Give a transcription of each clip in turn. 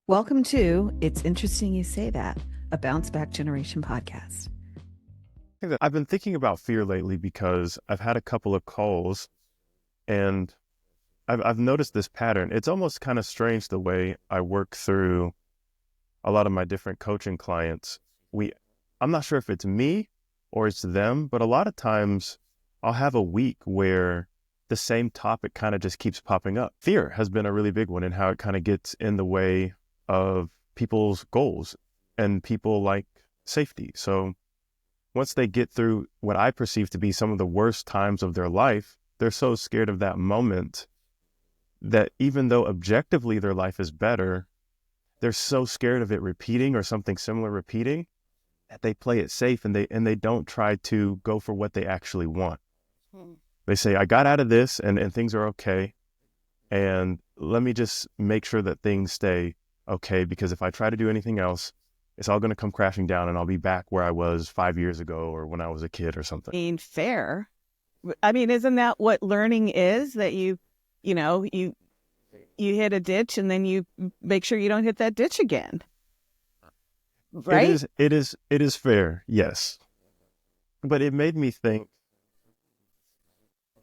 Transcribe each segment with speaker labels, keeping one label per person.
Speaker 1: Welcome to It's Interesting You Say That, a Bounce Back Generation podcast.
Speaker 2: I've been thinking about fear lately because I've had a couple of calls and I've noticed this pattern. It's almost kind of strange the way I work through a lot of my different coaching clients. I'm not sure if it's me or it's them, but a lot of times I'll have a week where the same topic kind of just keeps popping up. Fear has been a really big one, and how it kind of gets in the way of people's goals, and people like safety. So once they get through what I perceive to be some of the worst times of their life, they're so scared of that moment that even though objectively their life is better, they're so scared of it repeating or something similar repeating that they play it safe, and they don't try to go for what they actually want. They say, I got out of this and things are okay. And let me just make sure that things stay okay, because if I try to do anything else, it's all going to come crashing down and I'll be back where I was 5 years ago or when I was a kid or something.
Speaker 1: Fair. I mean, isn't that what learning is? That you hit a ditch and then you make sure you don't hit that ditch again. Right?
Speaker 2: It is fair. Yes. But it made me think,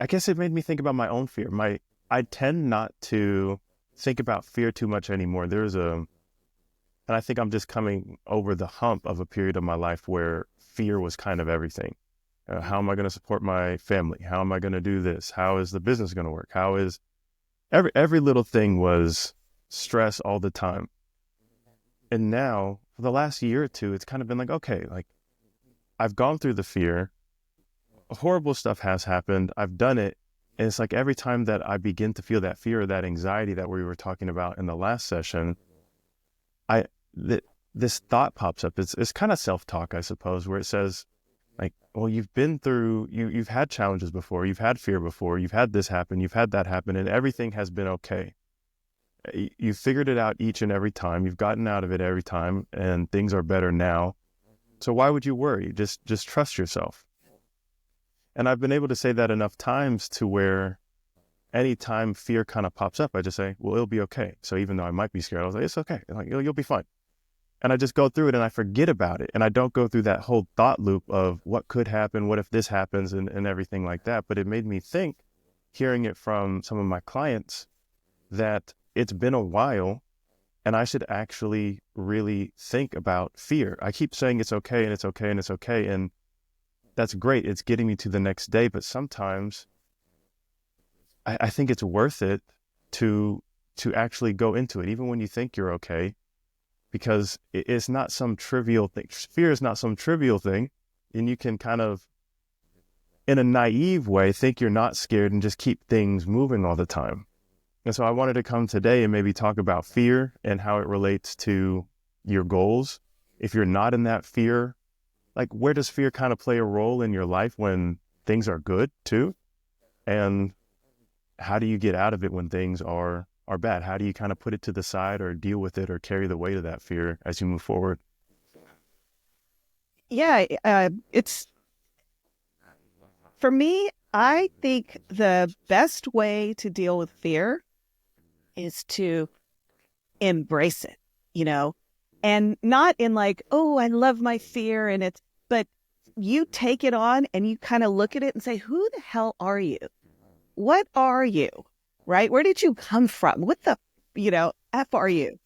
Speaker 2: I guess it made me think about my own fear. I tend not to think about fear too much anymore. And I think I'm just coming over the hump of a period of my life where fear was kind of everything. How am I going to support my family? How am I going to do this? How is the business going to work? How is every little thing was stress all the time. And now for the last year or two, it's kind of been like, okay, like I've gone through the fear. Horrible stuff has happened. I've done it. And it's like every time that I begin to feel that fear or that anxiety that we were talking about in the last session, this thought pops up. It's kind of self-talk, I suppose, where it says, like, well, you've been through, you've had challenges before, you've had fear before, you've had this happen, you've had that happen, and everything has been okay. You've figured it out each and every time. You've gotten out of it every time, and things are better now. So why would you worry? Just trust yourself. And I've been able to say that enough times to where anytime fear kind of pops up, I just say, well, it'll be okay. So even though I might be scared, I was like, it's okay. Like, you'll be fine. And I just go through it and I forget about it. And I don't go through that whole thought loop of what could happen, what if this happens, and everything like that. But it made me think, hearing it from some of my clients, that it's been a while and I should actually really think about fear. I keep saying it's okay and it's okay and it's okay. And that's great. It's getting me to the next day. But sometimes I think it's worth it to actually go into it, even when you think you're okay, because it's not some trivial thing. Fear is not some trivial thing. And you can kind of, in a naive way, think you're not scared and just keep things moving all the time. And so I wanted to come today and maybe talk about fear and how it relates to your goals. If you're not in that fear, like, where does fear kind of play a role in your life when things are good too? And how do you get out of it when things are bad? How do you kind of put it to the side or deal with it or carry the weight of that fear as you move forward?
Speaker 1: Yeah, it's, for me, I think the best way to deal with fear is to embrace it, and not in like, oh, I love my fear, but you take it on and you kind of look at it and say, who the hell are you? What are you? Right? Where did you come from? What the, F are you?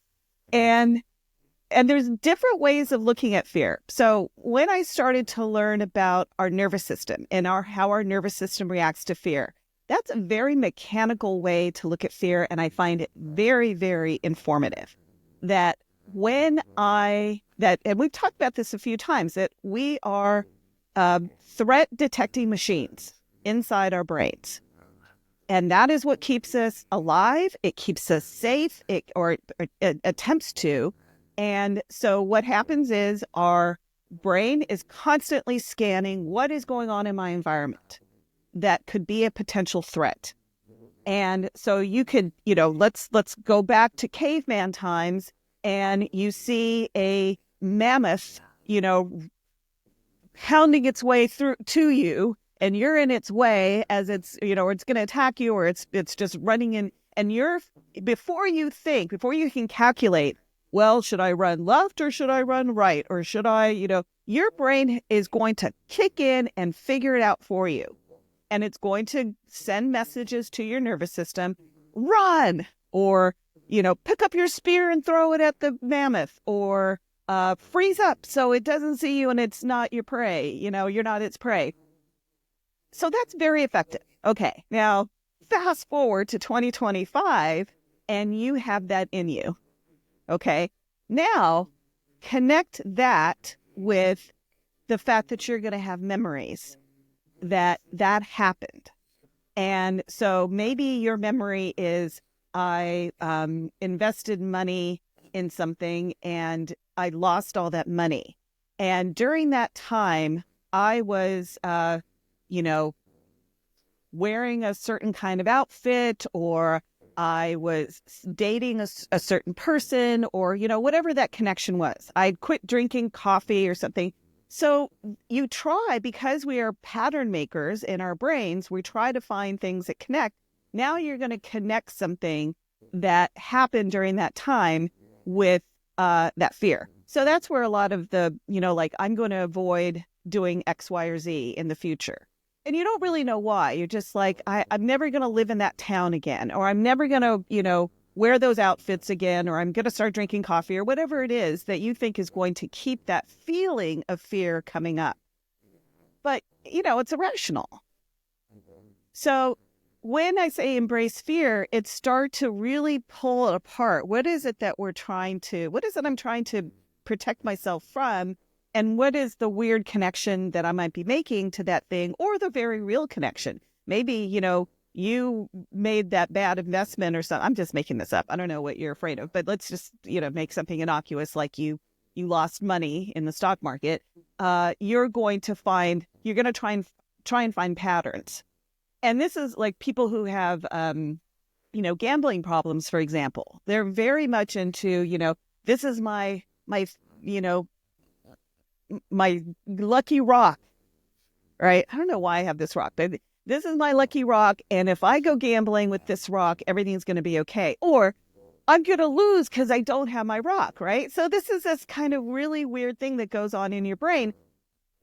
Speaker 1: And there's different ways of looking at fear. So when I started to learn about our nervous system and how our nervous system reacts to fear, that's a very mechanical way to look at fear. And I find it very, very informative. And we've talked about this a few times, that we are threat detecting machines inside our brains. And that is what keeps us alive. It keeps us safe, or it attempts to. And so what happens is our brain is constantly scanning what is going on in my environment that could be a potential threat. And so you could, let's go back to caveman times, and you see a mammoth, pounding its way through to you, and you're in its way as it's, or it's going to attack you, or it's just running in, and before you can calculate well, should I run left or should I run right? Or should I, your brain is going to kick in and figure it out for you. And it's going to send messages to your nervous system, run, or, pick up your spear and throw it at the mammoth, or freeze up so it doesn't see you and it's not your prey. You're not its prey. So that's very effective. Okay, now fast forward to 2025 and you have that in you. Okay, now connect that with the fact that you're going to have memories that happened. And so maybe your memory is, I invested money in something and I lost all that money. And during that time, I was, wearing a certain kind of outfit, or I was dating a certain person, or, whatever that connection was. I'd quit drinking coffee or something. So you try, because we are pattern makers in our brains, we try to find things that connect. Now you're going to connect something that happened during that time with that fear. So that's where a lot of the, I'm going to avoid doing X, Y, or Z in the future. And you don't really know why. You're just like, I'm never going to live in that town again, or I'm never going to, wear those outfits again, or I'm going to start drinking coffee, or whatever it is that you think is going to keep that feeling of fear coming up. But, it's irrational. So when I say embrace fear, it's start to really pull it apart. What is it I'm trying to protect myself from? And what is the weird connection that I might be making to that thing, or the very real connection? Maybe, you made that bad investment or something. I'm just making this up. I don't know what you're afraid of, but let's just, make something innocuous, like you lost money in the stock market. You're going to try and find patterns. And this is like people who have, gambling problems, for example. They're very much into, this is my lucky rock, right? I don't know why I have this rock, but this is my lucky rock. And if I go gambling with this rock, everything's going to be okay. Or I'm going to lose because I don't have my rock, right? So this is this kind of really weird thing that goes on in your brain,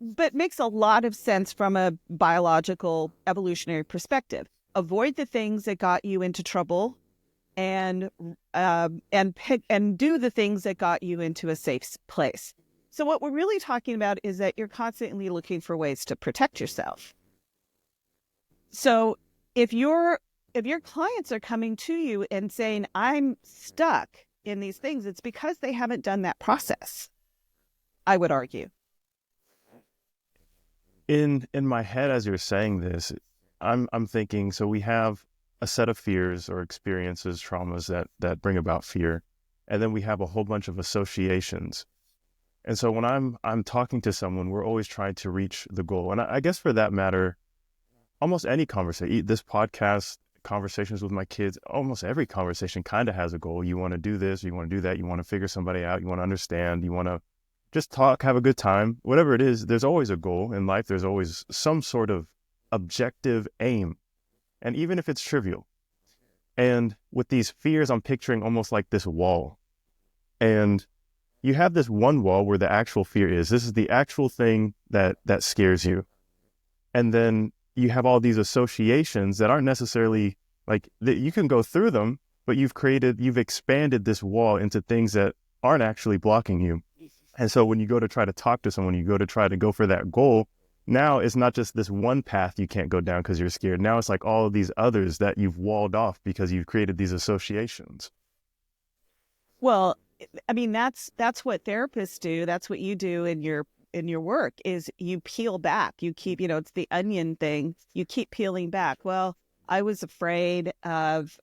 Speaker 1: but makes a lot of sense from a biological evolutionary perspective. Avoid the things that got you into trouble, and do the things that got you into a safe place. So what we're really talking about is that you're constantly looking for ways to protect yourself. So if your clients are coming to you and saying, I'm stuck in these things, it's because they haven't done that process, I would argue.
Speaker 2: In my head, as you're saying this, I'm thinking, so we have a set of fears or experiences, traumas that bring about fear, and then we have a whole bunch of associations. And so when I'm talking to someone, we're always trying to reach the goal. And I guess for that matter, almost any conversation, this podcast, conversations with my kids, almost every conversation kind of has a goal. You want to do this, you want to do that, you want to figure somebody out, you want to understand, you want to just talk, have a good time, whatever it is. There's always a goal in life. There's always some sort of objective aim. And even if it's trivial. And with these fears, I'm picturing almost like this wall. And you have this one wall where the actual fear is. This is the actual thing that scares you. And then you have all these associations that aren't necessarily like, you can go through them, but you've expanded this wall into things that aren't actually blocking you. And so when you go to try to talk to someone, you go to try to go for that goal, now it's not just this one path you can't go down because you're scared. Now it's like all of these others that you've walled off because you've created these associations.
Speaker 1: Well, I mean, that's what therapists do. That's what you do in your work, is you peel back. You keep, it's the onion thing. You keep peeling back. Well, I was afraid of,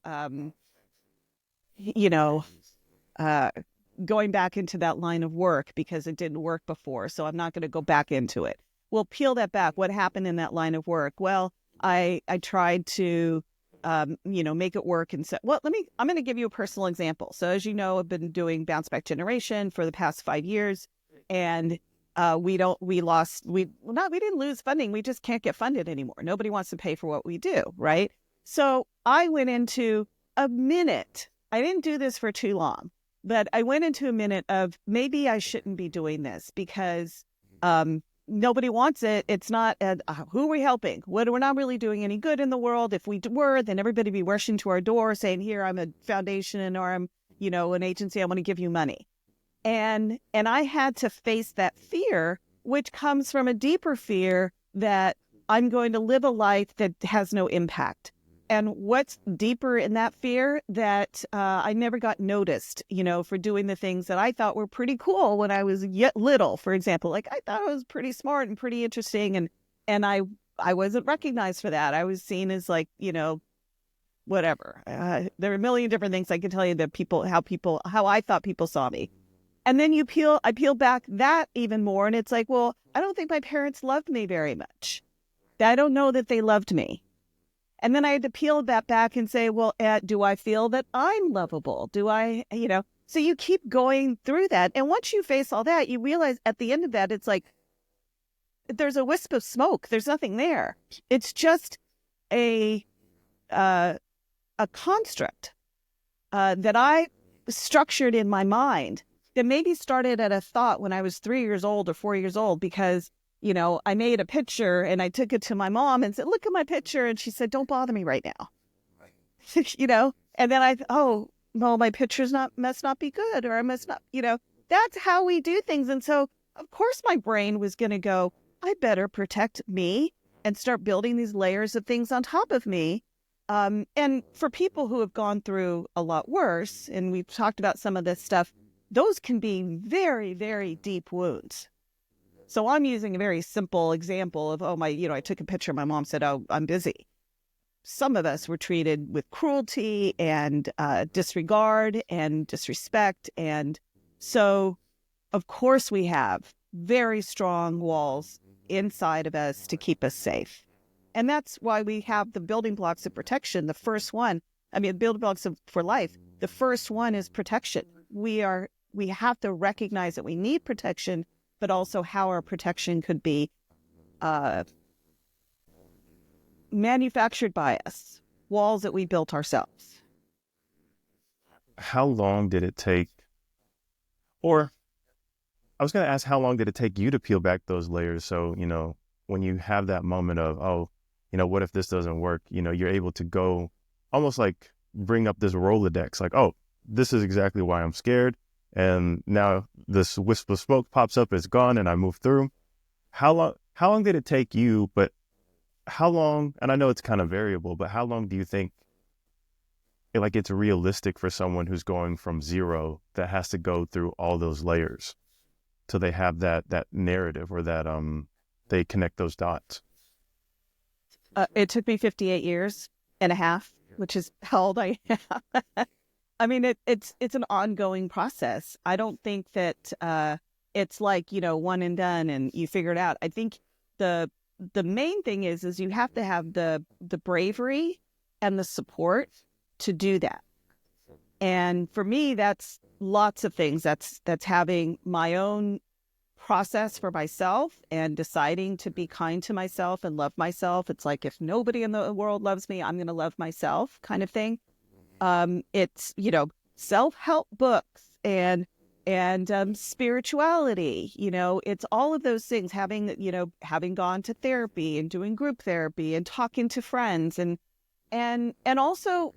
Speaker 1: going back into that line of work because it didn't work before. So I'm not going to go back into it. Well, peel that back. What happened in that line of work? Well, I tried to, make it work. And so, I'm going to give you a personal example. So as you know, I've been doing bounce back generation for the past 5 years, and we didn't lose funding. We just can't get funded anymore. Nobody wants to pay for what we do. Right. So I went into a minute. I didn't do this for too long. But I went into a minute of maybe I shouldn't be doing this because nobody wants it. It's not, who are we helping? We're not really doing any good in the world. If we were, then everybody would be rushing to our door saying, here, I'm a foundation or I'm, an agency. I want to give you money. And I had to face that fear, which comes from a deeper fear that I'm going to live a life that has no impact. And what's deeper in that fear that I never got noticed, for doing the things that I thought were pretty cool when I was yet little, for example. Like I thought I was pretty smart and pretty interesting, and I wasn't recognized for that. I was seen as like, whatever. There are a million different things I can tell you that how I thought people saw me. And then I peel back that even more, and it's like, well, I don't think my parents loved me very much. I don't know that they loved me. And then I had to peel that back and say, well, do I feel that I'm lovable? Do I, so you keep going through that. And once you face all that, you realize at the end of that, it's like, there's a wisp of smoke. There's nothing there. It's just a construct that I structured in my mind that maybe started at a thought when I was 3 years old or 4 years old, because I made a picture and I took it to my mom and said, look at my picture. And she said, don't bother me right now. And then well, my picture's must not be good, or I must not, that's how we do things. And so, of course, my brain was going to go, I better protect me and start building these layers of things on top of me. And for people who have gone through a lot worse, and we've talked about some of this stuff, those can be very, very deep wounds. So I'm using a very simple example of, I took a picture. My mom said, oh, I'm busy. Some of us were treated with cruelty and disregard and disrespect. And so, of course, we have very strong walls inside of us to keep us safe. And that's why we have the building blocks of protection. The first one, building blocks for life. The first one is protection. We have to recognize that we need protection, but also how our protection could be manufactured by us, walls that we built ourselves.
Speaker 2: How long did it take, or I was going to ask, how long did it take you to peel back those layers? So, when you have that moment of, what if this doesn't work? You're able to go almost like bring up this Rolodex, like, oh, this is exactly why I'm scared. And now this wisp of smoke pops up, it's gone, and I move through. How long did it take you, but how long, and I know it's kind of variable, but how long do you think it's realistic for someone who's going from zero that has to go through all those layers till they have that narrative, or that they connect those dots?
Speaker 1: It took me 58 years and a half, which is how old I am. It's an ongoing process. I don't think that it's like, one and done and you figure it out. I think the main thing is you have to have the bravery and the support to do that. And for me, that's lots of things. That's having my own process for myself and deciding to be kind to myself and love myself. It's like, if nobody in the world loves me, I'm going to love myself, kind of thing. It's, self-help books and spirituality, it's all of those things, having gone to therapy and doing group therapy and talking to friends, and also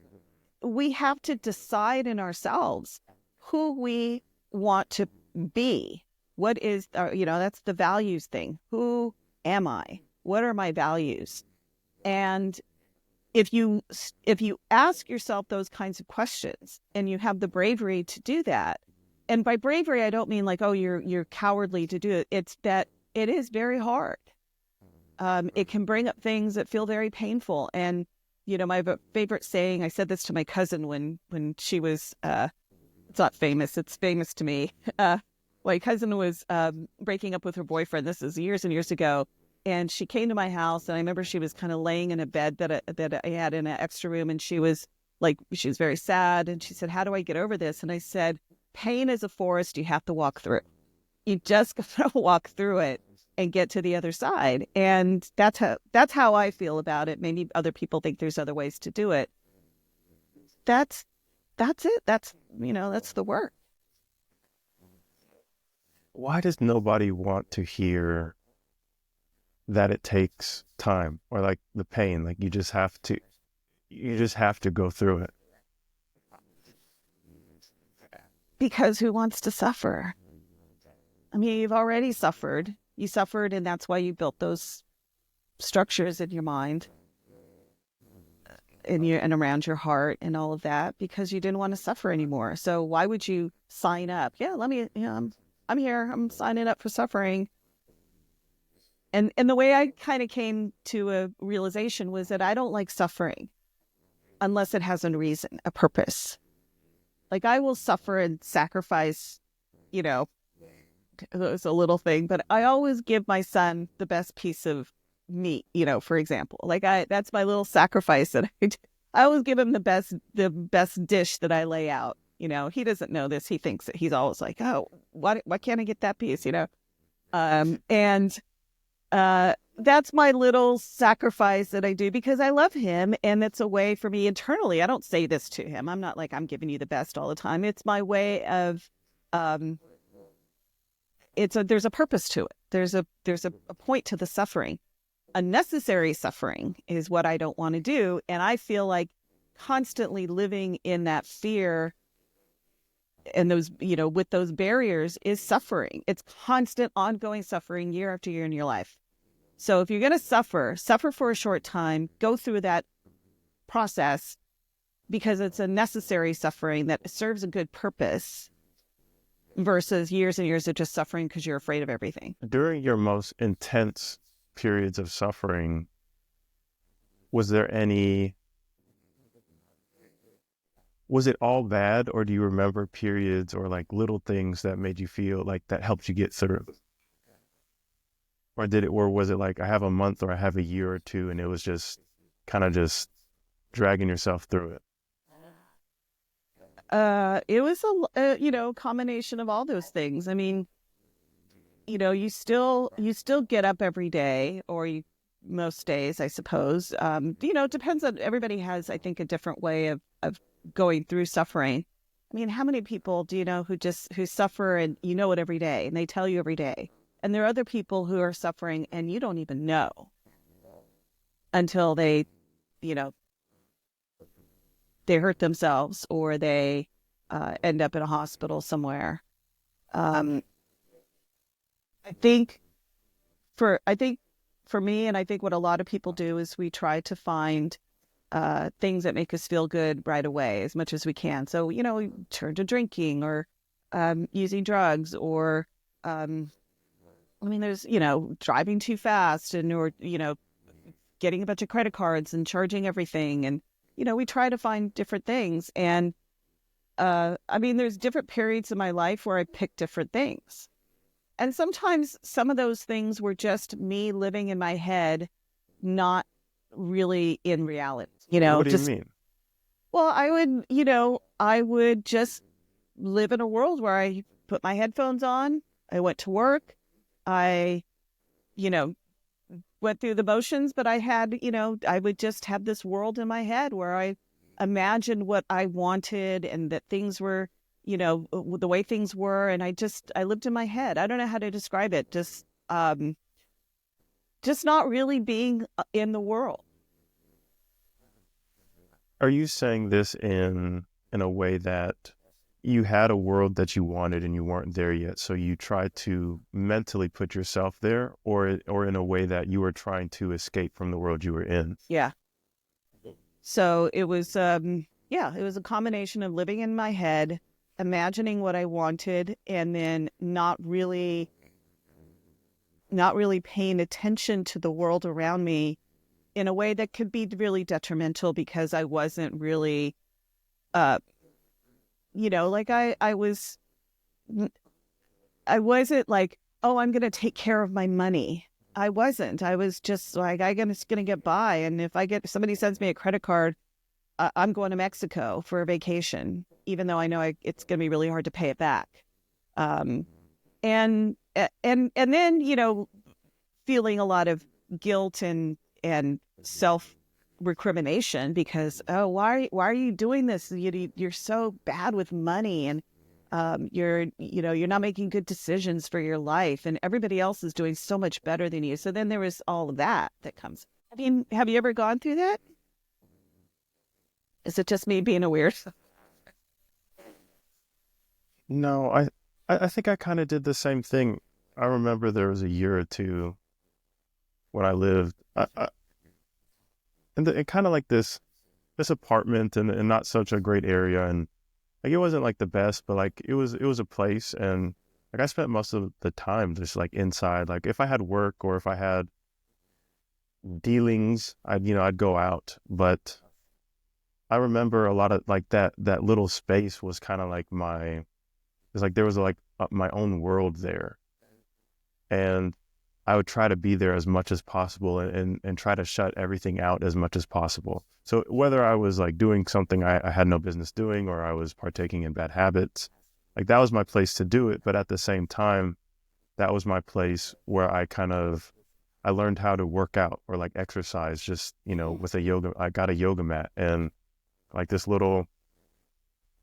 Speaker 1: we have to decide in ourselves who we want to be. What is, that's the values thing. Who am I? What are my values? And if you ask yourself those kinds of questions and you have the bravery to do that, and by bravery, I don't mean like, oh, you're cowardly to do it. It's that it is very hard. It can bring up things that feel very painful. And, my favorite saying, I said this to my cousin when she was, it's not famous, it's famous to me. My cousin was breaking up with her boyfriend. This is years and years ago. And she came to my house, and I remember she was kind of laying in a bed that I had in an extra room, and she was very sad. And she said, how do I get over this? And I said, pain is a forest you have to walk through. You just got to walk through it and get to the other side. And that's how I feel about it. Maybe other people think there's other ways to do it. That's it. That's the work.
Speaker 2: why does nobody want to hear that it takes time or like the pain? Like you just have to go through it.
Speaker 1: Because who wants to suffer? I mean, you've already suffered. You suffered, and that's why you built those structures in your mind and around your heart and all of that, because you didn't want to suffer anymore. So why would you sign up? Yeah, let me. I'm here. I'm signing up for suffering. And the way I kind of came to a realization was that I don't like suffering unless it has a reason, a purpose. Like I will suffer and sacrifice, you know, it's a little thing, but I always give my son the best piece of meat, for example. That's my little sacrifice that I do. I always give him the best dish that I lay out. He doesn't know this. He thinks that he's always like, oh, why can't I get that piece? And that's my little sacrifice that I do because I love him. And it's a way for me internally. I don't say this to him. I'm not like, I'm giving you the best all the time. It's my way of, there's a purpose to it. There's a point to the suffering. Unnecessary suffering is what I don't want to do. And I feel like constantly living in that fear and those, with those barriers is suffering. It's constant ongoing suffering year after year in your life. So if you're going to suffer for a short time, go through that process because it's a necessary suffering that serves a good purpose versus years and years of just suffering because you're afraid of everything.
Speaker 2: During your most intense periods of suffering, was it all bad, or do you remember periods or like little things that made you feel like that helped you get through? Or was it like I have a month or I have a year or two and it was just kind of just dragging yourself through it?
Speaker 1: It was a combination of all those things. I mean, you still get up every day, or most days, I suppose. It depends on, everybody has, I think, a different way of going through suffering. I mean, how many people do you know who suffer and you know it every day and they tell you every day? And there are other people who are suffering and you don't even know until they hurt themselves or they end up in a hospital somewhere. I think for me, and I think what a lot of people do is we try to find things that make us feel good right away as much as we can. So, we turn to drinking or using drugs or, there's, driving too fast or getting a bunch of credit cards and charging everything. And, we try to find different things. And, there's different periods in my life where I pick different things. And sometimes some of those things were just me living in my head, not really in reality.
Speaker 2: What do you mean?
Speaker 1: Well, I would just live in a world where I put my headphones on. I went to work. I, went through the motions, but I had, I would just have this world in my head where I imagined what I wanted and that things were, the way things were. And I lived in my head. I don't know how to describe it. Just not really being in the world.
Speaker 2: Are you saying this in a way that you had a world that you wanted and you weren't there yet, so you tried to mentally put yourself there, or in a way that you were trying to escape from the world you were in?
Speaker 1: Yeah. So it was, it was a combination of living in my head, imagining what I wanted, and then not really paying attention to the world around me in a way that could be really detrimental because I wasn't really, like I wasn't like, oh, I'm going to take care of my money. I wasn't. I was just like, I'm just going to get by. And if somebody sends me a credit card, I'm going to Mexico for a vacation, even though I know it's going to be really hard to pay it back. And then, feeling a lot of guilt and self recrimination because, oh, why are you doing this? You're so bad with money. And You're not making good decisions for your life, and everybody else is doing so much better than you. So then there was all of that comes. Have you ever gone through that? Is it just me being a weird?
Speaker 2: No, I think I kind of did the same thing. I remember there was a year or two when I lived in kind of like this apartment and not such a great area, and like it wasn't like the best, but like it was a place, and like I spent most of the time just like inside. Like if I had work or if I had dealings, I'd go out. But I remember a lot of like that little space was kind of like it's like there was like my own world there, and I would try to be there as much as possible and try to shut everything out as much as possible. So whether I was like doing something I had no business doing, or I was partaking in bad habits, like that was my place to do it. But at the same time, that was my place where I learned how to work out or like exercise just, with I got a yoga mat, and like this little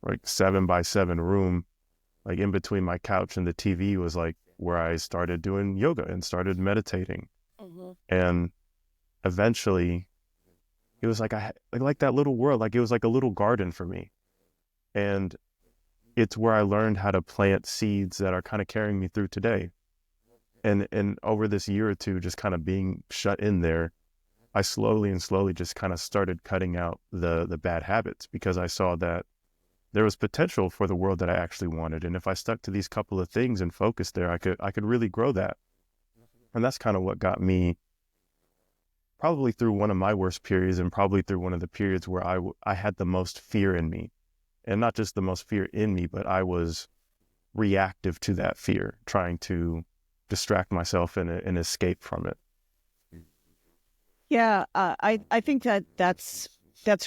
Speaker 2: like 7x7 room, like in between my couch and the TV was like where I started doing yoga and started meditating.
Speaker 1: Mhm.
Speaker 2: And eventually it was like like that little world, like it was like a little garden for me. And it's where I learned how to plant seeds that are kind of carrying me through today. And over this year or two, just kind of being shut in there, I slowly and slowly just kind of started cutting out the bad habits, because I saw that there was potential for the world that I actually wanted. And if I stuck to these couple of things and focused there, I could really grow that. And that's kind of what got me probably through one of my worst periods, and probably through one of the periods where I had the most fear in me. And not just the most fear in me, but I was reactive to that fear, trying to distract myself and escape from it.
Speaker 1: Yeah, I think that's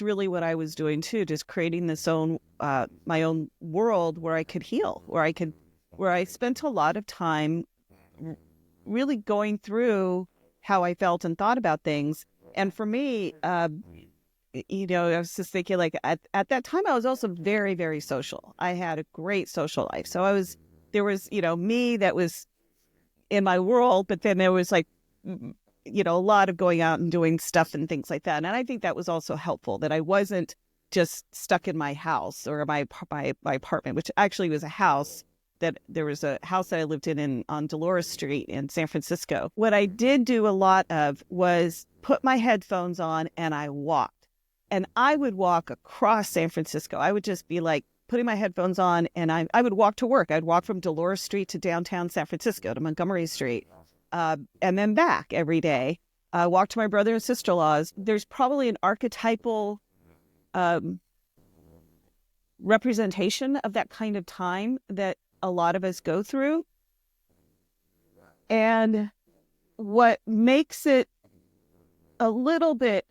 Speaker 1: really what I was doing too, just creating my own world where I could heal, where I spent a lot of time really going through how I felt and thought about things. And for me, I was just thinking, like, at that time, I was also very, very social. I had a great social life. So there was, me that was in my world, but then there was like, a lot of going out and doing stuff and things like that. And I think that was also helpful, that I wasn't just stuck in my house or my apartment, which actually was a house. That there was a house that I lived in on Dolores Street in San Francisco. What I did do a lot of was put my headphones on and I walked. And I would walk across San Francisco. I would just be like putting my headphones on, and I would walk to work. I'd walk from Dolores Street to downtown San Francisco to Montgomery Street, and then back every day. Walk to my brother and sister-in-law's. There's probably an archetypal representation of that kind of time that a lot of us go through. And what makes it a little bit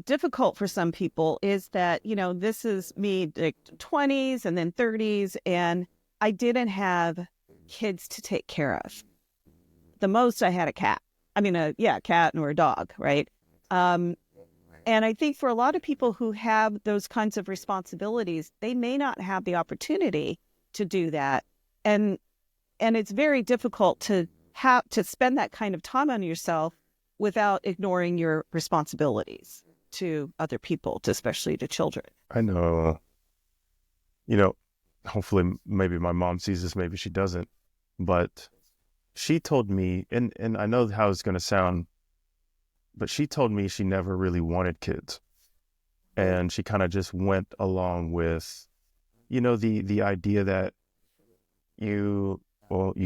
Speaker 1: difficult for some people is that, this is me, like 20s and then 30s, and I didn't have kids to take care of. The most I had a cat. I mean, a cat or a dog, right? And I think for a lot of people who have those kinds of responsibilities, they may not have the opportunity to do that. And it's very difficult to have to spend that kind of time on yourself without ignoring your responsibilities to other people, especially to children.
Speaker 2: I know, you know, hopefully maybe my mom sees this, maybe she doesn't, but she told me, and I know how it's going to sound, but she told me she never really wanted kids. And she kind of just went along with, the idea that you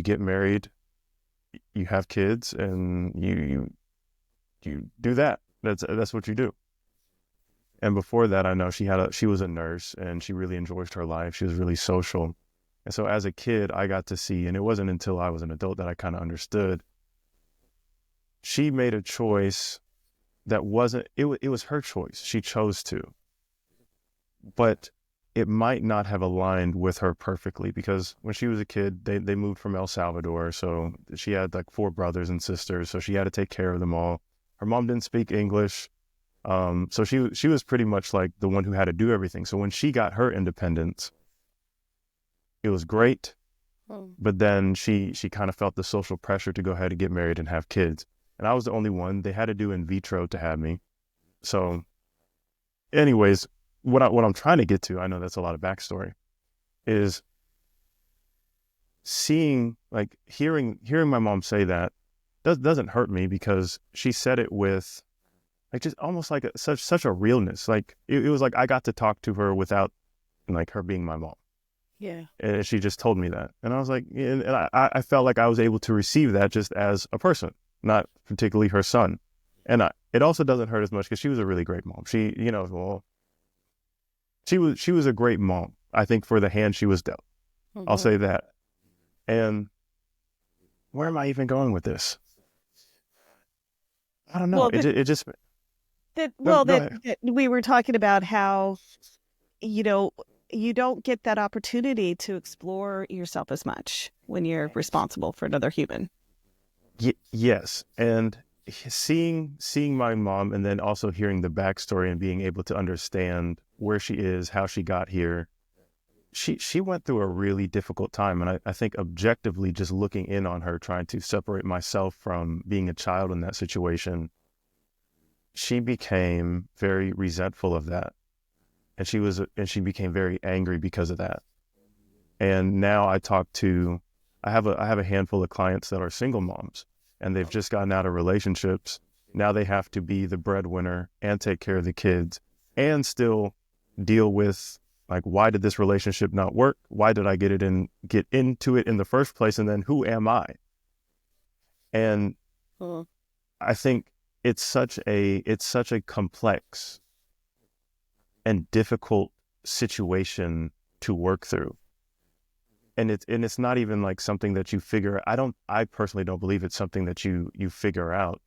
Speaker 2: get married, you have kids, and you do that. That's what you do. And before that, I know she was a nurse, and she really enjoyed her life. She was really social. And so as a kid, I got to see, and it wasn't until I was an adult that I kind of understood. She made a choice that wasn't, it was her choice. She chose to. But it might not have aligned with her perfectly, because when she was a kid, they moved from El Salvador. So she had like 4 brothers and sisters. So she had to take care of them all. Her mom didn't speak English. So she was pretty much like the one who had to do everything. So when she got her independence, It was great,
Speaker 1: Oh.
Speaker 2: but then she kind of felt the social pressure to go ahead and get married and have kids. And I was the only one. They had to do in vitro to have me. So anyways, what I'm trying to get to, I know that's a lot of backstory, is seeing, like, hearing my mom say that doesn't hurt me, because she said it with, like, just almost like such a realness. Like it was like I got to talk to her without, like, her being my mom.
Speaker 1: Yeah.
Speaker 2: And she just told me that. And I was like, and I felt like I was able to receive that just as a person, not particularly her son. And it also doesn't hurt as much because she was a really great mom. She, well, she was a great mom, I think, for the hand she was dealt. I'll
Speaker 1: Mhm.
Speaker 2: say that. And where am I even going with this? I don't know.
Speaker 1: Well,
Speaker 2: It just,
Speaker 1: that
Speaker 2: no,
Speaker 1: well
Speaker 2: go
Speaker 1: that,
Speaker 2: ahead.
Speaker 1: that we were talking about how you know you don't get that opportunity to explore yourself as much when you're responsible for another human.
Speaker 2: Yes. And seeing my mom, and then also hearing the backstory and being able to understand where she is, how she got here. She went through a really difficult time. And I think objectively, just looking in on her, trying to separate myself from being a child in that situation, she became very resentful of that. And she became very angry because of that. And now I have a handful of clients that are single moms, and they've just gotten out of relationships. Now they have to be the breadwinner and take care of the kids and still deal with, like, why did this relationship not work? Why did I get into it in the first place? And then who am I? And
Speaker 1: Mhm.
Speaker 2: I think it's such a complex and difficult situation to work through. And it's not even like something that you figure. I personally don't believe it's something that you figure out.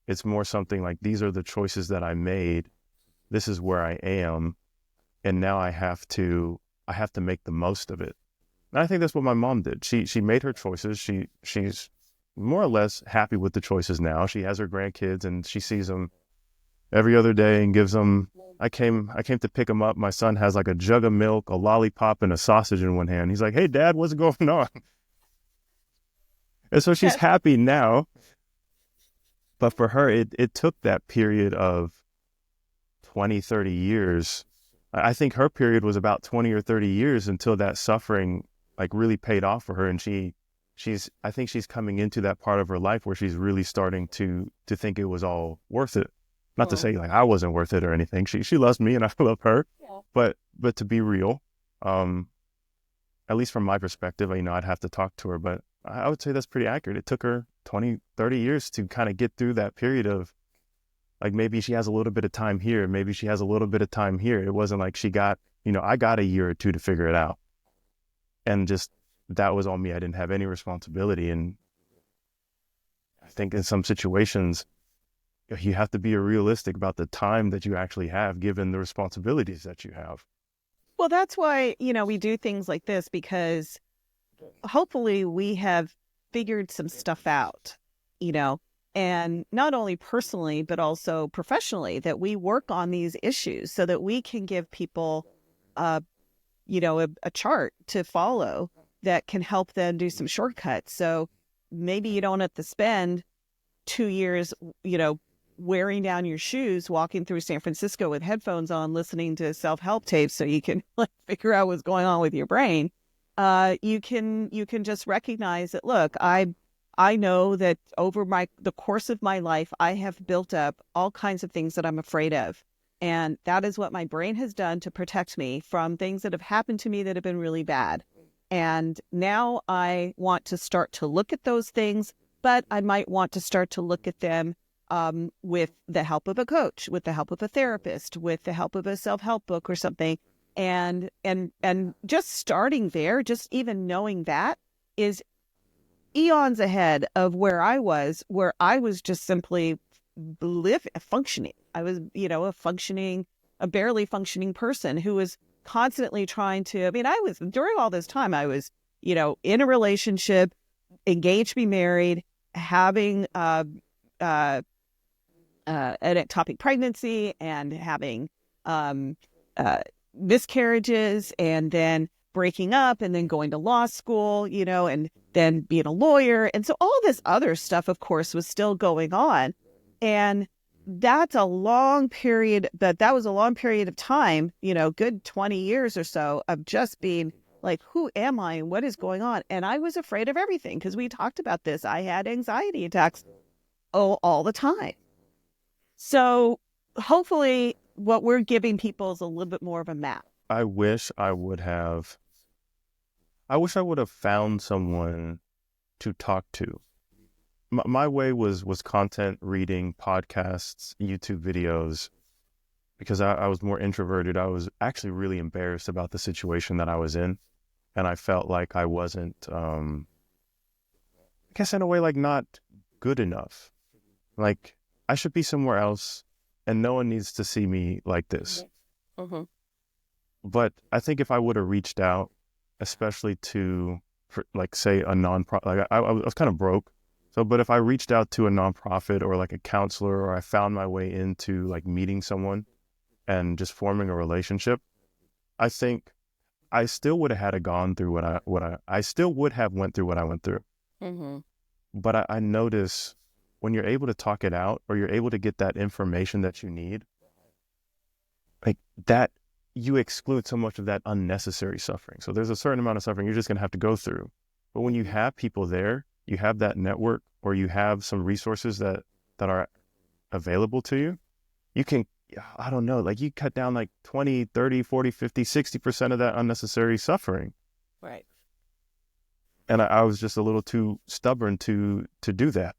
Speaker 2: It's more something like, these are the choices that I made. This is where I am, and now I have to make the most of it. And I think that's what my mom did. She made her choices. She's more or less happy with the choices now. She has her grandkids, and she sees them every other day and gives them. I came to pick him up. My son has like a jug of milk, a lollipop, and a sausage in one hand. He's like, "Hey, Dad, what's going on?" And so she's
Speaker 1: Yes.
Speaker 2: happy now. But for her, it took that period of 20, 30 years. I think her period was about 20 or 30 years until that suffering, like, really paid off for her. And I think she's coming into that part of her life where she's really starting to think it was all worth it. Not to
Speaker 1: Oh.
Speaker 2: say like I wasn't worth it or anything. She loves me and I love her,
Speaker 1: Yeah.
Speaker 2: but to be real, um, at least from my perspective, I'd have to talk to her, but I would say that's pretty accurate. It took her 20, 30 years to kind of get through that period of, like, maybe she has a little bit of time here, maybe she has a little bit of time here. It wasn't like she got, I got a year or two to figure it out. And just, that was on me. I didn't have any responsibility. And I think in some situations, you have to be realistic about the time that you actually have, given the responsibilities that you have.
Speaker 1: Well, that's why, we do things like this, because hopefully we have figured some stuff out, you know, and not only personally, but also professionally, that we work on these issues so that we can give people, uh, a chart to follow that can help them do some shortcuts. So maybe you don't have to spend 2 years, wearing down your shoes, walking through San Francisco with headphones on, listening to self-help tapes so you can like figure out what's going on with your brain. You can just recognize that, look, I know that over the course of my life, I have built up all kinds of things that I'm afraid of. And that is what my brain has done to protect me from things that have happened to me that have been really bad. And now I want to start to look at those things, but I might want to start to look at them with the help of a coach, with the help of a therapist, with the help of a self-help book or something. And just starting there, just even knowing that, is eons ahead of where I was just simply functioning. I was, a barely functioning person who was constantly trying to, I was, during all this time, I was, in a relationship, engaged to be married, having uh, an ectopic pregnancy and having um, uh, miscarriages, and then breaking up and then going to law school, and then being a lawyer. And so all this other stuff, of course, was still going on. And that's a long period, but that was a long period of time, good 20 years or so of just being like, who am I and what is going on? And I was afraid of everything because we talked about this. I had anxiety attacks all the time. So hopefully what we're giving people is a little bit more of a map.
Speaker 2: I wish I would have found someone to talk to. My way was content, reading, podcasts, YouTube videos, because I was more introverted. I was actually really embarrassed about the situation that I was in. And I felt like I wasn't, I guess in a way, like not good enough. Like I should be somewhere else and no one needs to see me like this.
Speaker 1: Mm-hmm.
Speaker 2: But I think if I would have reached out, especially to, like, say, a nonprofit, like I was kind of broke. So, but if I reached out to a nonprofit or like a counselor, or I found my way into like meeting someone and just forming a relationship, I think I still would have had gone through I still would have went through what I went through.
Speaker 1: Mm-hmm.
Speaker 2: But I notice when you're able to talk it out, or you're able to get that information that you need, like that, you exclude so much of that unnecessary suffering. So there's a certain amount of suffering you're just going to have to go through. But when you have people there, you have that network, or you have some resources that are available to you, you can, I don't know, like you cut down like 20, 30, 40, 50, 60% of that unnecessary suffering.
Speaker 1: Right.
Speaker 2: And I was just a little too stubborn to do that.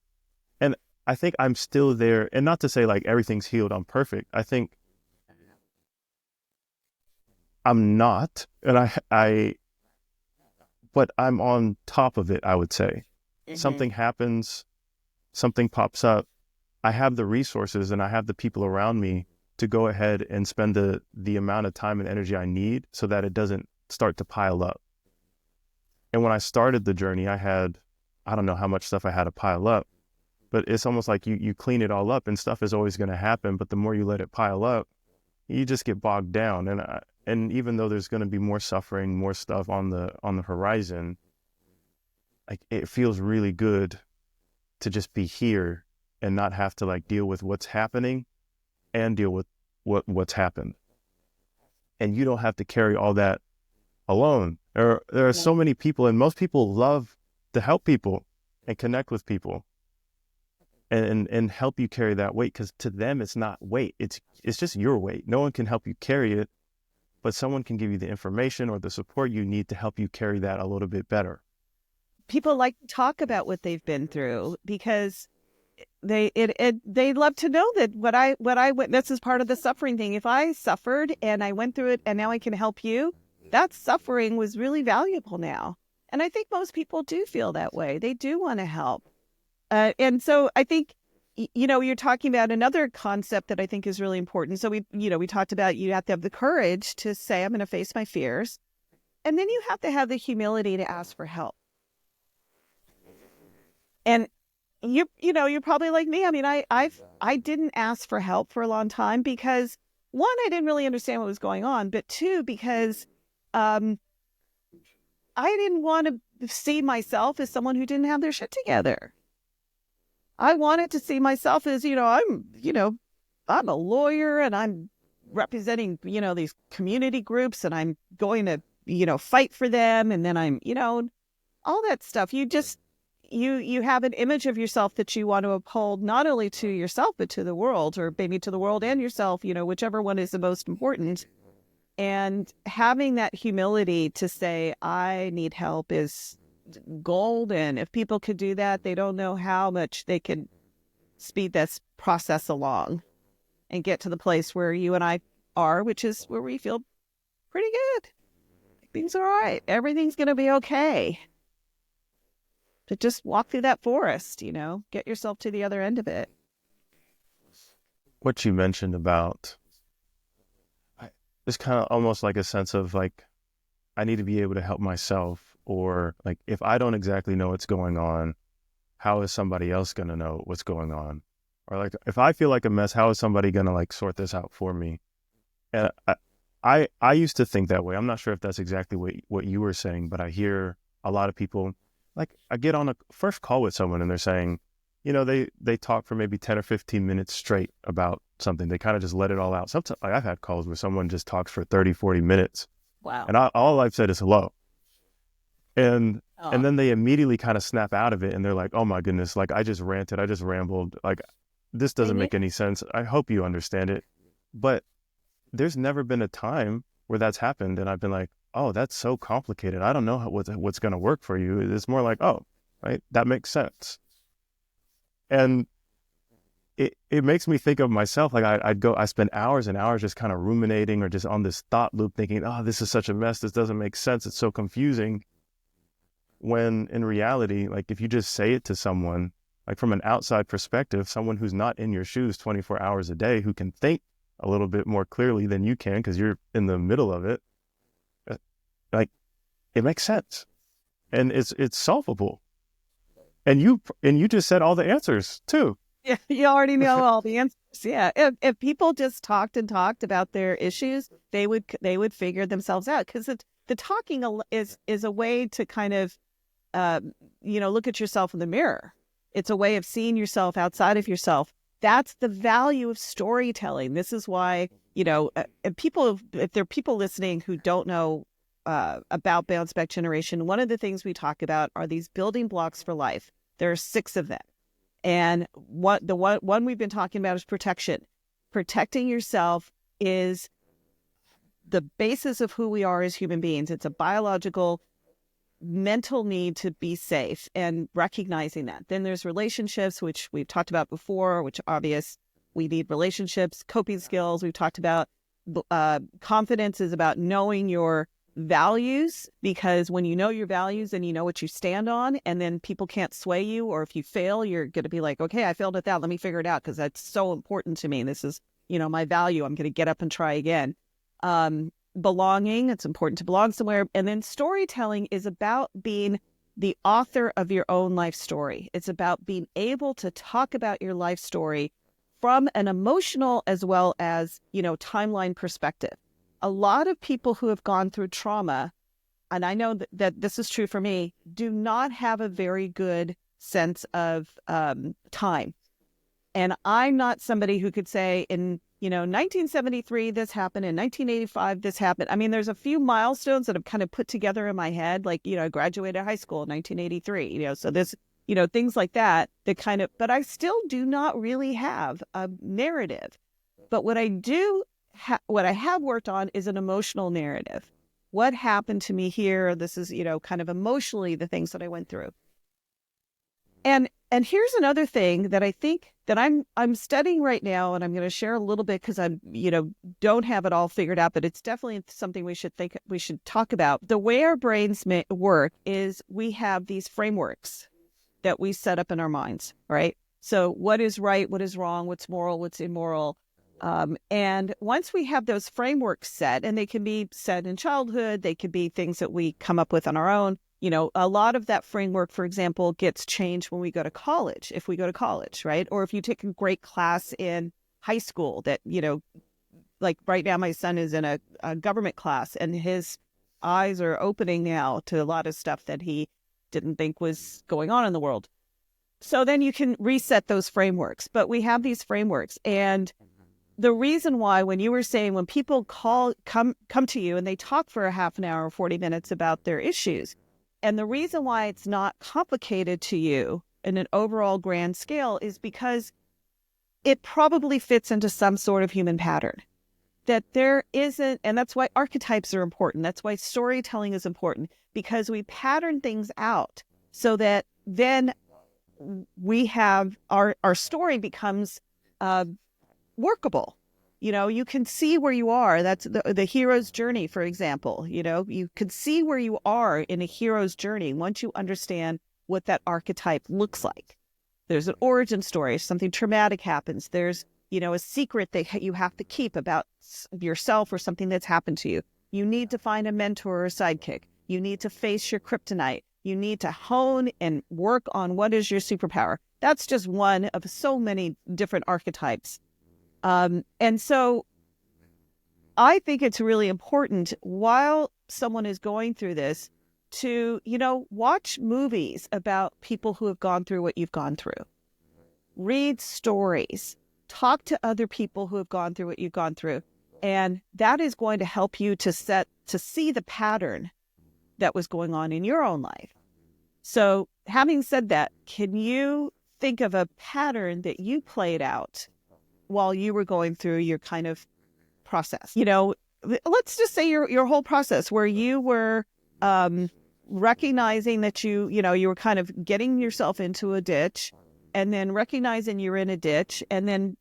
Speaker 2: And I think I'm still there. And not to say like everything's healed, I'm perfect. I think I'm not. And but I'm on top of it, I would say. Mm-hmm. Something happens, something pops up. I have the resources and I have the people around me to go ahead and spend the amount of time and energy I need so that it doesn't start to pile up. And when I started the journey, I don't know how much stuff I had to pile up, but it's almost like you clean it all up and stuff is always going to happen. But the more you let it pile up, you just get bogged down. And even though there's going to be more suffering, more stuff on the horizon, like it feels really good to just be here and not have to like deal with what's happening and deal with what's happened. And you don't have to carry all that alone. There are so many people, and most people love to help people and connect with people and help you carry that weight, because to them it's not weight, it's just your weight. No one can help you carry it, but someone can give you the information or the support you need to help you carry that a little bit better.
Speaker 1: People like to talk about what they've been through because they love to know that what I went. This is part of the suffering thing. If I suffered and I went through it and now I can help you, that suffering was really valuable now. And I think most people do feel that way. They do want to help. And so I think, you're talking about another concept that I think is really important. So we talked about you have to have the courage to say, I'm going to face my fears. And then you have to have the humility to ask for help. And you're probably like me. I mean, I didn't ask for help for a long time because, one, I didn't really understand what was going on, but two, because I didn't want to see myself as someone who didn't have their shit together. I wanted to see myself as, I'm a lawyer and I'm representing, these community groups and I'm going to, fight for them. And then I'm, all that stuff. You just, you have an image of yourself that you want to uphold, not only to yourself, but to the world, or maybe to the world and yourself, whichever one is the most important. And having that humility to say, I need help is golden. If people could do that, they don't know how much they can speed this process along and get to the place where you and I are, which is where we feel pretty good. Things are all right. Everything's going to be okay. To just walk through that forest, get yourself to the other end of it.
Speaker 2: What you mentioned about, it's kind of almost like a sense of like, I need to be able to help myself, or like, if I don't exactly know what's going on, how is somebody else going to know what's going on? Or like, if I feel like a mess, how is somebody going to like sort this out for me? And I used to think that way. I'm not sure if that's exactly what you were saying, but I hear a lot of people, like I get on a first call with someone and they're saying, they talk for maybe 10 or 15 minutes straight about something. They kind of just let it all out. Sometimes, like I've had calls where someone just talks for 30, 40 minutes
Speaker 1: Wow.
Speaker 2: and all I've said is hello. And
Speaker 1: Oh,
Speaker 2: and then they immediately kind of snap out of it and they're like, oh my goodness, like I just ranted, I just rambled, like this doesn't
Speaker 1: and you,
Speaker 2: make any sense. I hope you understand it. But there's never been a time where that's happened and I've been like, oh, that's so complicated. I don't know what's going to work for you. It's more like, oh, right, that makes sense. And it makes me think of myself. Like I spend hours and hours just kind of ruminating or just on this thought loop thinking, oh, this is such a mess. This doesn't make sense. It's so confusing. When in reality, like if you just say it to someone, like from an outside perspective, someone who's not in your shoes 24 hours a day, who can think a little bit more clearly than you can because you're in the middle of it, like it makes sense and it's solvable. And you just said all the answers too.
Speaker 1: yeah, you already know all the answers. Yeah, if people just talked and talked about their issues, they would figure themselves out because the talking is a way to kind of look at yourself in the mirror. It's a way of seeing yourself outside of yourself. That's the value of storytelling. This is why, if there are people listening who don't know about bounce back generation, one of the things we talk about are these building blocks for life. There are 6 of them. And one we've been talking about is protection. Protecting yourself is the basis of who we are as human beings. It's a biological, mental need to be safe and recognizing that. Then there's relationships, which we've talked about before, which obvious. We need relationships, coping skills. We've talked about confidence is about knowing your values, because when you know your values and you know what you stand on, and then people can't sway you, or if you fail, you're going to be like, okay, I failed at that. Let me figure it out because that's so important to me. This is, my value. I'm going to get up and try again. Belonging, it's important to belong somewhere. And then storytelling is about being the author of your own life story. It's about being able to talk about your life story from an emotional as well as, timeline perspective. A lot of people who have gone through trauma, and I know that this is true for me, do not have a very good sense of time. And I'm not somebody who could say in 1973, this happened. In 1985, this happened. I mean, there's a few milestones that I've kind of put together in my head, like, I graduated high school in 1983, so this, things like that kind of, but I still do not really have a narrative. But what I have worked on is an emotional narrative. What happened to me here? This is, kind of emotionally the things that I went through. And here's another thing that I think that I'm studying right now, and I'm going to share a little bit because I'm, don't have it all figured out, but it's definitely something we should talk about. The way our brains work is we have these frameworks that we set up in our minds, right? So what is right, what is wrong, what's moral, what's immoral. And once we have those frameworks set, and they can be set in childhood, they could be things that we come up with on our own. A lot of that framework, for example, gets changed when we go to college, if we go to college, right? Or if you take a great class in high school that, like right now, my son is in a government class and his eyes are opening now to a lot of stuff that he didn't think was going on in the world. So then you can reset those frameworks. But we have these frameworks. And the reason why, when you were saying when people come to you and they talk for a half an hour or 40 minutes about their issues, and the reason why it's not complicated to you in an overall grand scale is because it probably fits into some sort of human pattern. That there isn't, and that's why archetypes are important. That's why storytelling is important, because we pattern things out so that then we have our story becomes workable. You can see where you are. That's the hero's journey, for example. You can see where you are in a hero's journey once you understand what that archetype looks like. There's an origin story. If something traumatic happens, there's, a secret that you have to keep about yourself or something that's happened to you. You need to find a mentor or a sidekick. You need to face your kryptonite. You need to hone and work on what is your superpower. That's just one of so many different archetypes. And so I think it's really important while someone is going through this to, watch movies about people who have gone through what you've gone through. Read stories, talk to other people who have gone through what you've gone through. And that is going to help you to see the pattern that was going on in your own life. So having said that, can you think of a pattern that you played out while you were going through your kind of process? Let's just say your whole process where you were recognizing that you were kind of getting yourself into a ditch, and then recognizing you're in a ditch, and then,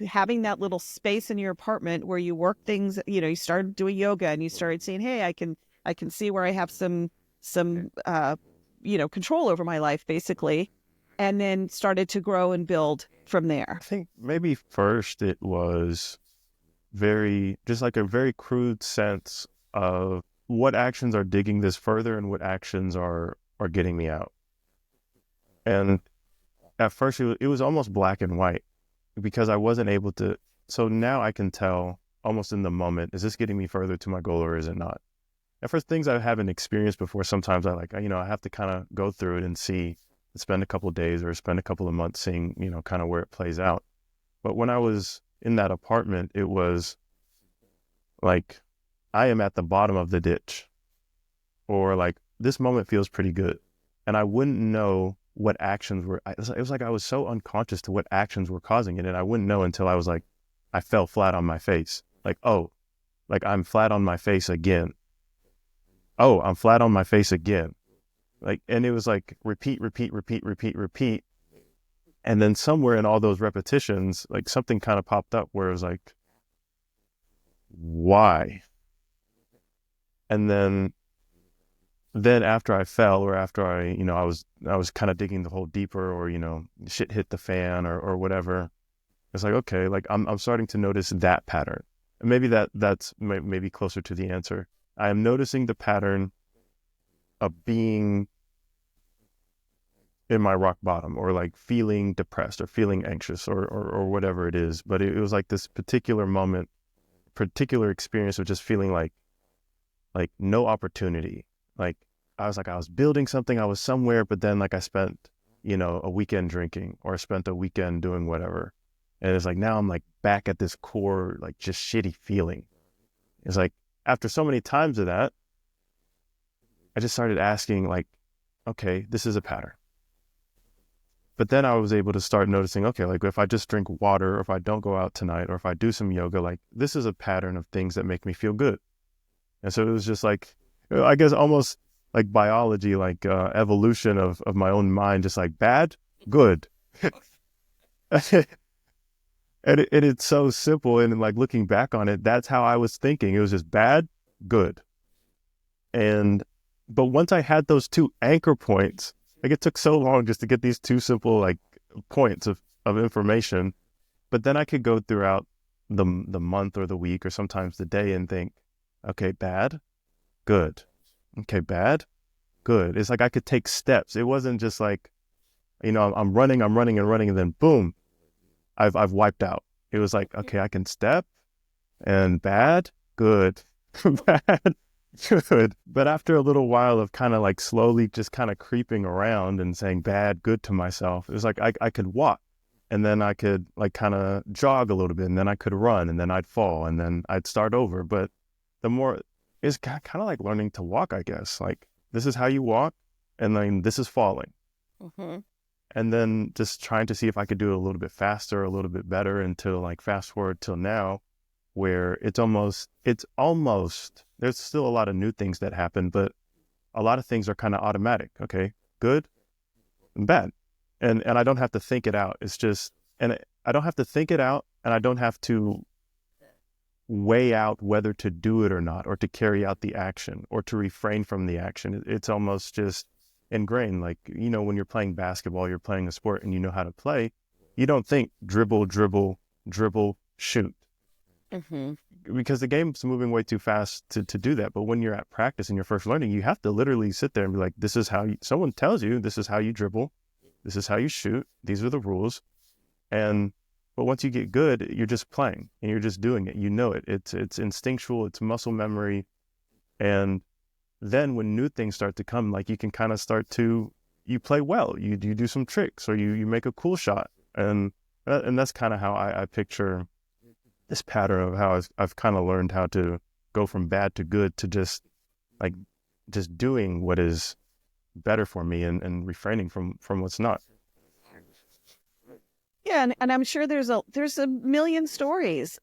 Speaker 1: having that little space in your apartment where you work things, you started doing yoga and you started saying, hey, I can see where I have some control over my life, basically, and then started to grow and build from there.
Speaker 2: I think maybe first it was just like a very crude sense of what actions are digging this further and what actions are getting me out. And at first it was almost black and white because I wasn't able to. So now I can tell almost in the moment, is this getting me further to my goal or is it not? And for things I haven't experienced before, sometimes I have to kind of go through it and spend a couple of days or spend a couple of months seeing, kind of where it plays out. But when I was in that apartment, it was like, I am at the bottom of the ditch, or like, this moment feels pretty good. And I wouldn't know what actions were, it was like I was so unconscious to what actions were causing it. And I wouldn't know until I fell flat on my face. Like, oh, like I'm flat on my face again. Oh, I'm flat on my face again. Like, and it was like repeat. And then somewhere in all those repetitions, like something kind of popped up where it was like, why? And then after I fell, or after I was kind of digging the hole deeper, or, shit hit the fan or whatever. It's like, okay, like I'm starting to notice that pattern. And maybe that's maybe closer to the answer. I am noticing the pattern of being in my rock bottom, or like feeling depressed or feeling anxious or whatever it is. But it was like this particular moment, particular experience of just feeling like no opportunity. Like I was building something, I was somewhere, but then like I spent, a weekend drinking, or I spent a weekend doing whatever. And it's like, now I'm like back at this core, like just shitty feeling. It's like, after so many times of that, I just started asking like, okay, this is a pattern. But then I was able to start noticing, okay, like if I just drink water, or if I don't go out tonight, or if I do some yoga, like this is a pattern of things that make me feel good. And so it was just like, I guess almost like biology, like evolution of my own mind, just like bad, good. And it's so simple. And like looking back on it, that's how I was thinking. It was just bad, good. But once I had those two anchor points, like it took so long just to get these two simple like points of information. But then I could go throughout the month or the week or sometimes the day and think, okay, bad, good. Okay, bad, good. It's like I could take steps. It wasn't just like, I'm running, and then boom, I've wiped out. It was like, okay, I can step, and bad, good, bad, good. But after a little while of kind of like slowly just kind of creeping around and saying bad, good to myself, it was like I could walk, and then I could like kind of jog a little bit, and then I could run, and then I'd fall, and then I'd start over. But the more, it's kind of like learning to walk, I guess. Like this is how you walk, and then this is falling.
Speaker 1: Mm-hmm.
Speaker 2: And then just trying to see if I could do it a little bit faster, a little bit better, until like fast forward till now, where it's almost, there's still a lot of new things that happen, but a lot of things are kind of automatic. Okay, good and bad. And I don't have to think it out. It's just, and I don't have to think it out, and I don't have to weigh out whether to do it or not, or to carry out the action, or to refrain from the action. It's almost just ingrained. Like, when you're playing basketball, you're playing a sport and you know how to play, you don't think dribble, shoot.
Speaker 1: Mm-hmm.
Speaker 2: Because the game's moving way too fast to do that. But when you're at practice and you're first learning, you have to literally sit there and be like, this is how someone tells you, this is how you dribble, this is how you shoot, these are the rules. And But once you get good, you're just playing and you're just doing it. You know it. It's instinctual, it's muscle memory. And then when new things start to come, like you can kind of start to, you play well, you do some tricks, or you make a cool shot. And that's kind of how I picture this pattern of how I've kind of learned how to go from bad to good, to just like just doing what is better for me, and refraining from what's not.
Speaker 1: Yeah, and I'm sure there's a million stories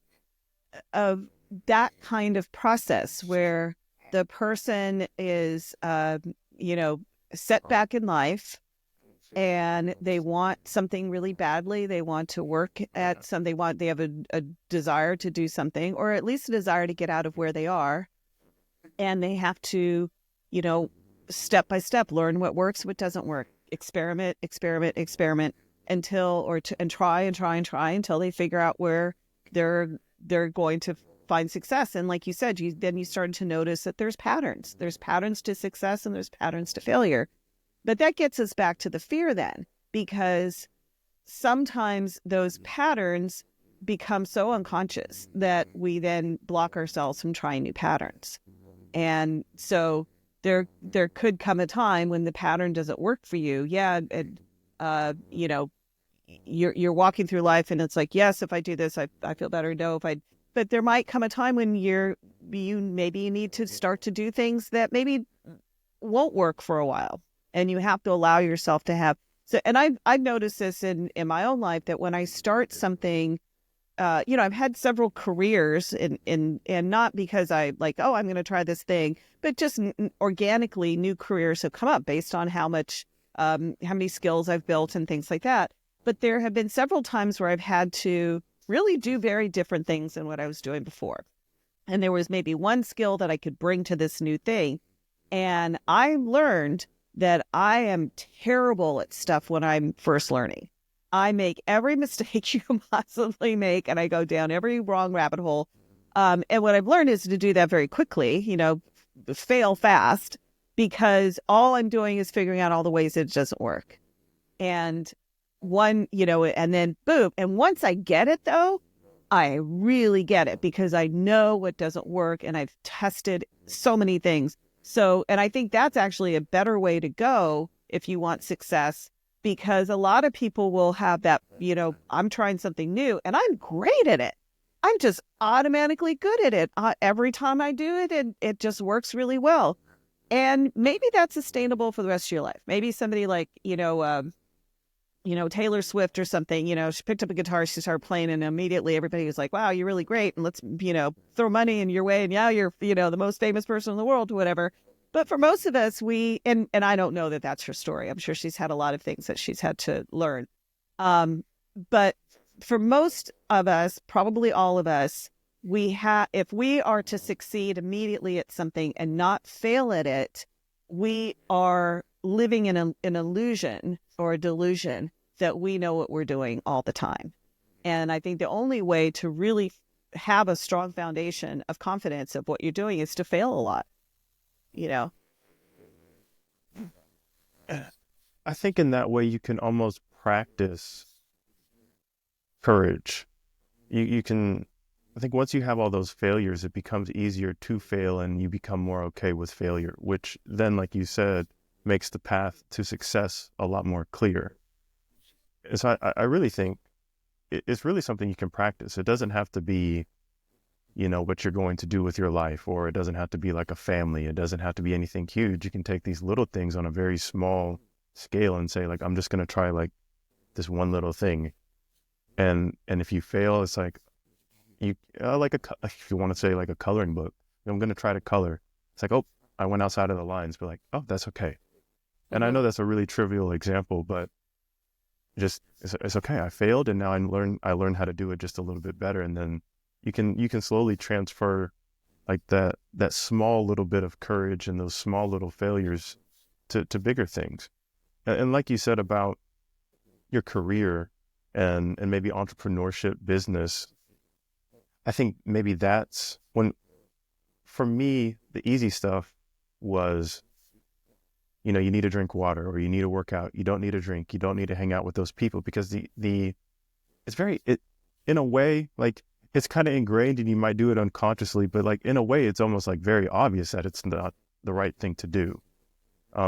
Speaker 1: of that kind of process where the person is, you know, set back in life, and they want something really badly. They want to work at something. They have a desire to do something, or at least a desire to get out of where they are, and they have to, you know, step by step learn what works, what doesn't work, experiment until, and try until they figure out where they're going to find success. And like you said, you started to notice that there's patterns to success, and there's patterns to failure. But that gets us back to the fear then, because sometimes those patterns become so unconscious that we then block ourselves from trying new patterns. And so there could come a time when the pattern doesn't work for you. Yeah, and you know, you're walking through life, and it's like, yes, if I do this, I feel better. No, if I, but there might come a time when you need to start to do things that maybe won't work for a while, and you have to allow yourself to have. So, and I've noticed this in my own life, that when I start something, you know, I've had several careers, and not because I like, oh, I'm going to try this thing, but just organically new careers have come up based on how many skills I've built and things like that. But there have been several times where I've had to really do very different things than what I was doing before. And there was maybe one skill that I could bring to this new thing. And I learned that I am terrible at stuff when I'm first learning. I make every mistake you can possibly make, and I go down every wrong rabbit hole. And what I've learned is to do that very quickly, you know, fail fast, because all I'm doing is figuring out all the ways it doesn't work. And you know, and then boom. And once I get it, though, I really get it, because I know what doesn't work, and I've tested so many things. So, and I think that's actually a better way to go if you want success, because a lot of people will have that, you know, I'm trying something new and I'm great at it. I'm just automatically good at it. Every time I do it, it just works really well. And maybe that's sustainable for the rest of your life. Maybe somebody like, you know, Taylor Swift or something, you know, she picked up a guitar, she started playing, and immediately everybody was like, wow, you're really great. And let's, you know, throw money in your way. And now you're, you know, the most famous person in the world, whatever. But for most of us, and I don't know that that's her story. I'm sure she's had a lot of things that she's had to learn. But for most of us, probably all of us, if we are to succeed immediately at something and not fail at it, we are living in an illusion or a delusion that we know what we're doing all the time. And I think the only way to really have a strong foundation of confidence of what you're doing is to fail a lot, you know?
Speaker 2: I think in that way you can almost practice courage. You can, I think once you have all those failures, it becomes easier to fail, and you become more okay with failure, which then, like you said, makes the path to success a lot more clear. And so I really think it's really something you can practice. It doesn't have to be, you know, what you're going to do with your life, or it doesn't have to be like a family. It doesn't have to be anything huge. You can take these little things on a very small scale and say, like, I'm just going to try like this one little thing. And if you fail, it's like, if you want to say like a coloring book, I'm going to try to color. It's like, oh, I went outside of the lines, but like, oh, that's okay. And I know that's a really trivial example, but just it's okay. I failed, and now I learned how to do it just a little bit better. And then you can slowly transfer like that small little bit of courage and those small little failures to bigger things. And like you said about your career and maybe entrepreneurship, business, I think maybe that's when, for me, the easy stuff was, you know, you need to drink water, or you need to work out. You don't need to drink. You don't need to hang out with those people, because it's very in a way, like it's kind of ingrained and you might do it unconsciously, but like in a way, it's almost like very obvious that it's not the right thing to do.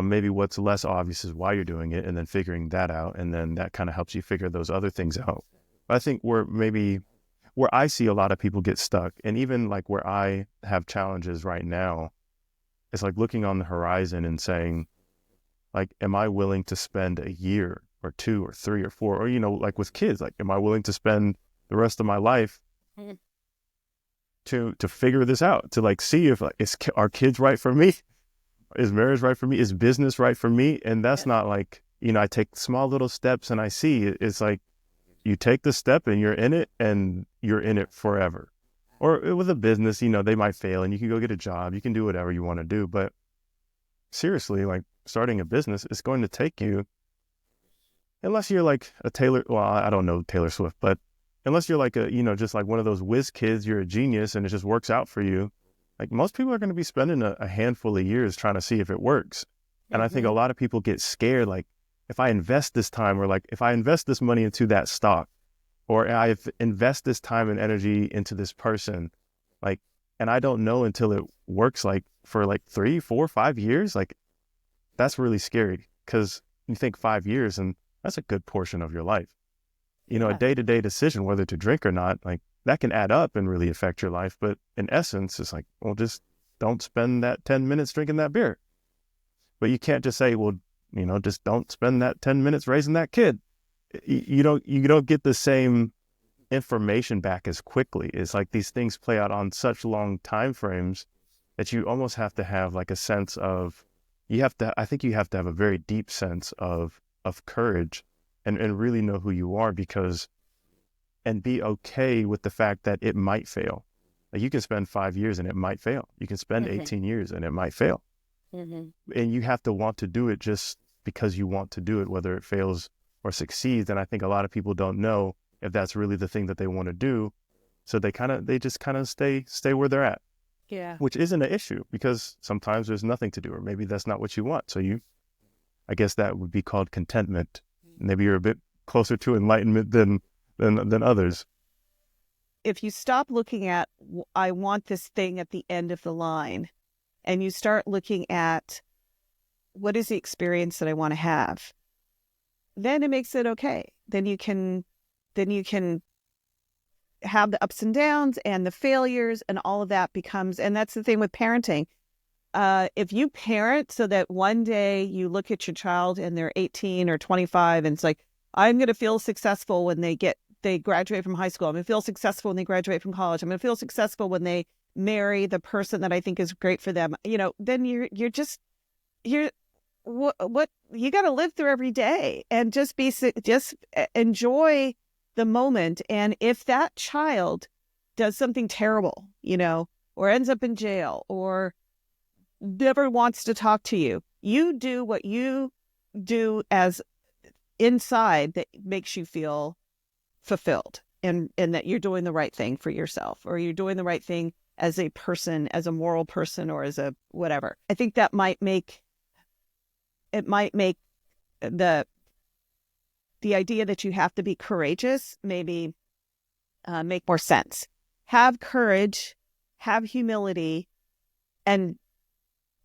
Speaker 2: Maybe what's less obvious is why you're doing it and then figuring that out. And then that kind of helps you figure those other things out. But I think where I see a lot of people get stuck, and even like where I have challenges right now, it's like looking on the horizon and saying, like, am I willing to spend a year or two or three or four, or, like with kids, like, am I willing to spend the rest of my life
Speaker 1: Mhm.
Speaker 2: to figure this out, to like see if like, are kids right for me? Is marriage right for me? Is business right for me? And that's
Speaker 1: Yeah.
Speaker 2: not like, I take small little steps and I see it's like you take the step and you're in it and you're in it forever. Or with a business, they might fail and you can go get a job. You can do whatever you want to do. But seriously, like starting a business is going to take you, unless you're like a Taylor, well, I don't know Taylor Swift, but unless you're like just like one of those whiz kids, you're a genius and it just works out for you. Like most people are going to be spending a handful of years trying to see if it works. And I think a
Speaker 1: Mhm.
Speaker 2: lot of people get scared. Like if I invest this time, or like if I invest this money into that stock, or I invest this time and energy into this person, like, and I don't know until it works, like for like 3, 4, 5 years, like that's really scary, because you think 5 years and that's a good portion of your life. A
Speaker 1: Yeah.
Speaker 2: day-to-day decision, whether to drink or not, like that can add up and really affect your life. But in essence, it's like, well, just don't spend that 10 minutes drinking that beer. But you can't just say, well, just don't spend that 10 minutes raising that kid. You don't get the same information back as quickly. It's like these things play out on such long time frames that you almost have to have like a sense of, I think you have to have a very deep sense of courage, and really know who you are, and be okay with the fact that it might fail. Like you can spend 5 years and it might fail. You can spend
Speaker 1: Mhm.
Speaker 2: 18 years and it might fail.
Speaker 1: Mhm.
Speaker 2: And you have to want to do it just because you want to do it, whether it fails or succeeds. And I think a lot of people don't know if that's really the thing that they want to do. So they just kind of stay where they're at,
Speaker 1: Yeah.
Speaker 2: which isn't an issue, because sometimes there's nothing to do, or maybe that's not what you want. So I guess that would be called contentment. Maybe you're a bit closer to enlightenment than others.
Speaker 1: If you stop looking at, I want this thing at the end of the line, and you start looking at, what is the experience that I want to have, then it makes it okay. Then you can have the ups and downs and the failures, and all of that becomes, and that's the thing with parenting. If you parent so that one day you look at your child and they're 18 or 25 and it's like, I'm going to feel successful when they graduate from high school. I'm going to feel successful when they graduate from college. I'm going to feel successful when they marry the person that I think is great for them. Then you're just, you're, what you got to live through every day, and just enjoy the moment. And if that child does something terrible, or ends up in jail, or never wants to talk to you, you do what you do as inside that makes you feel fulfilled, and that you're doing the right thing for yourself, or you're doing the right thing as a person, as a moral person, or as a whatever. I think that might make the idea that you have to be courageous maybe make more sense. Have courage, have humility, and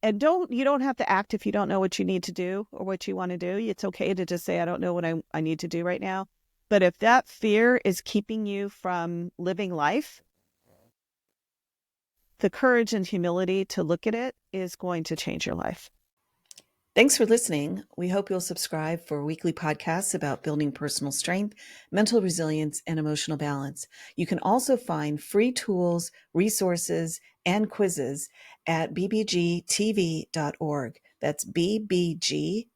Speaker 1: you don't have to act if you don't know what you need to do or what you want to do. It's okay to just say, I don't know what I need to do right now. But if that fear is keeping you from living life, the courage and humility to look at it is going to change your life.
Speaker 3: Thanks for listening. We hope you'll subscribe for weekly podcasts about building personal strength, mental resilience, and emotional balance. You can also find free tools, resources, and quizzes at bbgtv.org. That's bbgtv.org.